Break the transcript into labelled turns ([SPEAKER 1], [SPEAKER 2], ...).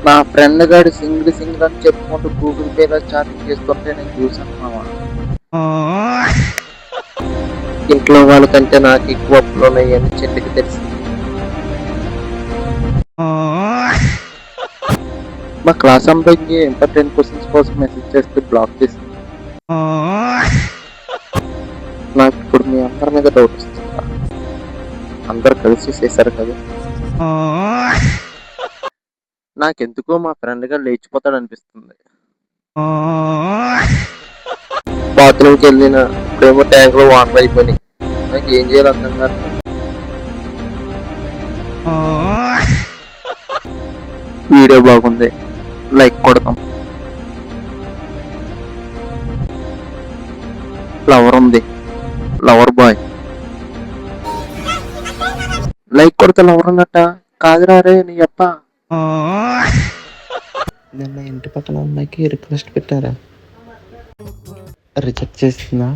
[SPEAKER 1] నా ఫ్రెండ్ గాడు single single అని చెప్పుకుంటూ గూగుల్ పేలో చాటింగ్ చేస్తుంటే నేను చూసాను మామ. ఇంట్లో వాళ్ళకంటే నాకు ఎక్కువ అప్పులు ఉన్నాయని చెల్లికి తెలిసింది. మా క్లాస్ అమ్మాయికి ఇంపార్టెంట్ క్వశ్చన్స్ కోసం మెసేజ్ చేస్తే బ్లాక్ చేసింది. నాకు ఇప్పుడు మీ అందరి మీద డౌట్ వస్తుందా? అందరు కలిసి చేశారు కదా. నాకెందుకో మా ఫ్రెండ్ గా లేచిపోతాడు అనిపిస్తుంది. బాత్రూమ్కి వెళ్ళిన ఇప్పుడేమో ట్యాంక్ లో వాటర్ అయిపోయినాయి. నాకు ఏం చేయాలి అర్థం కాదు. వీడియో బాగుంది, లైక్ కొడతాం. ఫ్లవర్ ఉంది, లవర్ బాయ్. లైక్ కొడితే లవర్ అన్నట్ట కాదురా రే నీ అప్ప.
[SPEAKER 2] నిన్న ఇంటి పక్కన అమ్మాయికి రిక్వెస్ట్ పెట్టారా? రిజెక్ట్ చేసిందా?